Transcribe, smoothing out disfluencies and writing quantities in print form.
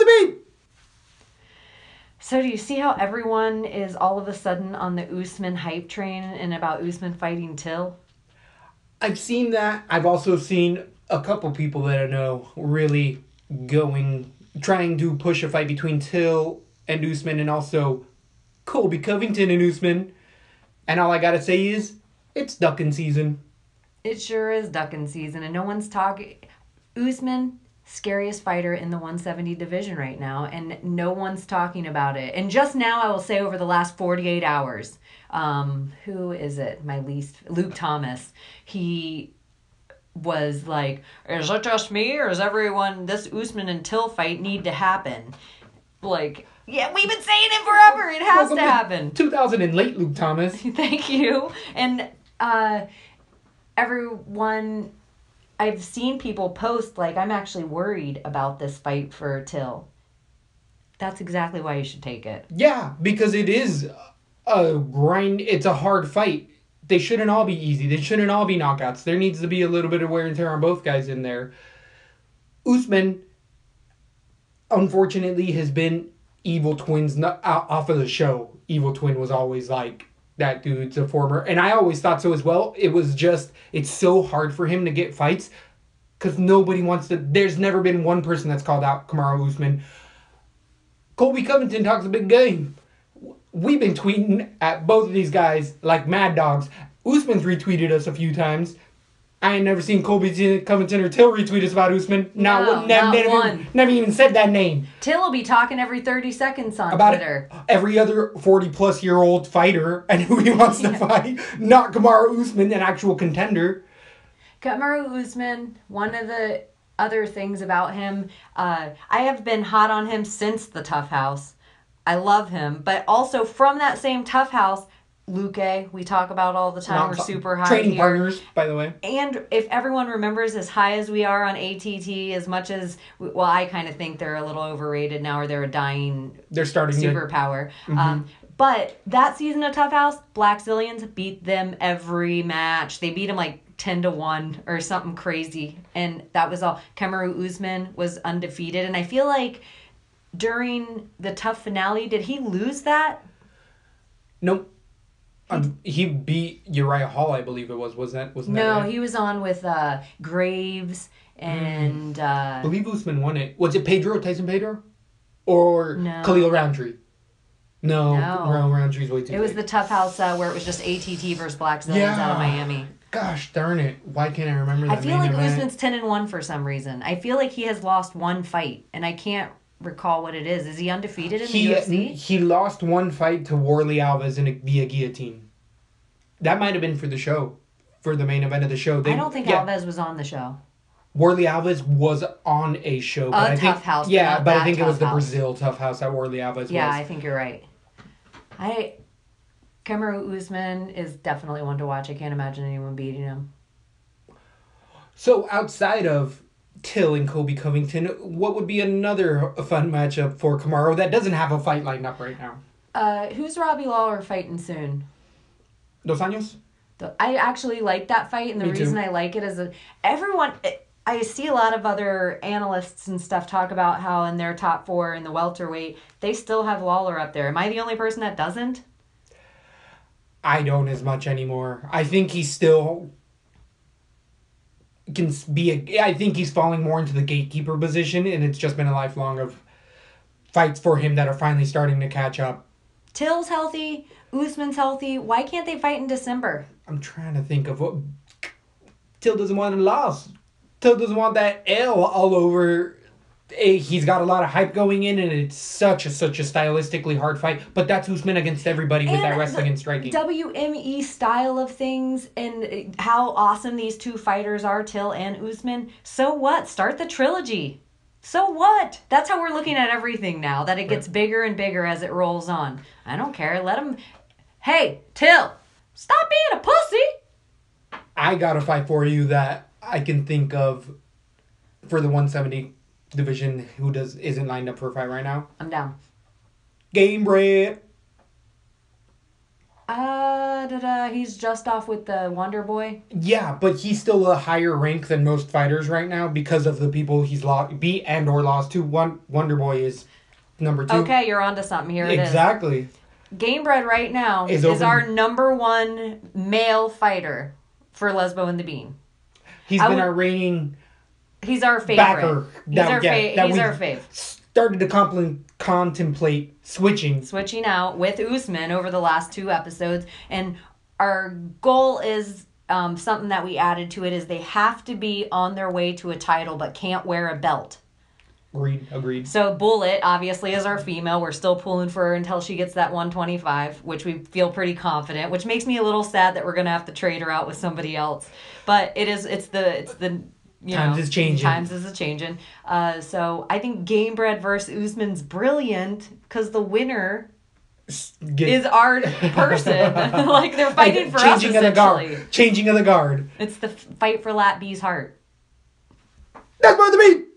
LaTB. So do you see how everyone is all of a sudden on the Usman hype train and about Usman fighting Till? I've seen that. I've also seen a couple people that I know really trying to push a fight between Till and Usman, and also Colby Covington and Usman. And all I gotta say is, it's ducking season. It sure is ducking season, and no one's talking. Usman, scariest fighter in the 170 division right now, and no one's talking about it. And just now, I will say over the last 48 hours, who is it? Luke Thomas. He was like, is it just me, or is everyone, this Usman and Till fight need to happen? Like, yeah, we've been saying it forever. It has to happen. 2000 and late, Luke Thomas. Thank you. And everyone, I've seen people post, like, I'm actually worried about this fight for Till. That's exactly why you should take it. Yeah, because it is a grind. It's a hard fight. They shouldn't all be easy. They shouldn't all be knockouts. There needs to be a little bit of wear and tear on both guys in there. Usman, unfortunately, has been evil twins off of the show. Evil Twin was always like, that dude's a former. And I always thought so as well. It was just, it's so hard for him to get fights because nobody wants to. There's never been one person that's called out Kamaru Usman. Colby Covington talks a big game. We've been tweeting at both of these guys like mad dogs. Usman's retweeted us a few times. I ain't never seen Colby Covington or Till retweet us about Usman. Not one. Never even said that name. Till will be talking every 30 seconds on about Twitter. Every other 40-plus-year-old fighter and who he wants to fight. Not Kamaru Usman, an actual contender. Kamaru Usman, one of the other things about him, I have been hot on him since the Tough House. I love him. But also from that same Tough House, Luque, we talk about all the time. We're super high training here. Partners, by the way. And if everyone remembers, as high as we are on ATT, as much as, well, I kind of think they're a little overrated now, or they're a dying superpower. Mm-hmm. But that season of Tough House, Black Zillions beat them every match. They beat them like 10-1 or something crazy. And that was all. Kamaru Usman was undefeated. And I feel like during the Tough finale, did he lose that? Nope. He beat Uriah Hall, I believe it was. Wasn't that he was on with Graves and... I believe Usman won it. Was it Tyson Pedro? Or Khalil Roundtree? No. Roundtree's way too big. It was the Tough House where it was just ATT versus Black Zillions out of Miami. Gosh darn it. Why can't I remember that? I feel like Usman's 10-1 for some reason. I feel like he has lost one fight, and I can't recall what it is. Is he undefeated in the UFC? He lost one fight to Warley Alves via guillotine. That might have been for the show, for the main event of the show. I don't think Alves was on the show. Warley Alves was on a show. But Tough House. Yeah, but I think it was the Brazil Tough House that Warley Alves was. Yeah, I think you're right. Kamaru Usman is definitely one to watch. I can't imagine anyone beating him. So outside of Till and Colby Covington, what would be another fun matchup for Kamaru that doesn't have a fight lined up right now? Who's Robbie Lawler fighting soon? Dos Años? I actually like that fight, and the reason I like it is I see a lot of other analysts and stuff talk about how in their top 4 in the welterweight, they still have Lawler up there. Am I the only person that doesn't? I don't as much anymore. I think he still can be I think he's falling more into the gatekeeper position, and it's just been a lifelong of fights for him that are finally starting to catch up. Till's healthy. Usman's healthy. Why can't they fight in December? I'm trying to think of what... Till doesn't want a loss. Till doesn't want that L all over. He's got a lot of hype going in, and it's such a stylistically hard fight. But that's Usman against everybody with that wrestling and striking. WME style of things and how awesome these two fighters are, Till and Usman. So what? Start the trilogy. So what? That's how we're looking at everything now, that it gets bigger and bigger as it rolls on. I don't care. Let him... Hey, Till, stop being a pussy. I got a fight for you that I can think of for the 170 division who isn't lined up for a fight right now. I'm down. Game Bread. He's just off with the Wonder Boy. Yeah, but he's still a higher rank than most fighters right now because of the people he's beat and or lost to. Wonder Boy is number 2. Okay, you're onto something. Here it is. Exactly. Gamebred right now is our number 1 male fighter for Lesbo and the Bean. He's been our reigning. He's our favorite. Backer. He's our fave. Started to contemplate switching out with Usman over the last 2 episodes, and our goal is something that we added to it is they have to be on their way to a title but can't wear a belt. Agreed. So Bullet obviously is our female. We're still pulling for her until she gets that 125, which we feel pretty confident, which makes me a little sad that we're going to have to trade her out with somebody else. But it's the Times is changing. Times is changing. So I think Gamebred versus Usman's brilliant because the winner is our person. Like they're fighting for us essentially. Changing of the guard. It's the fight for LaTB's heart. That's part of the beat.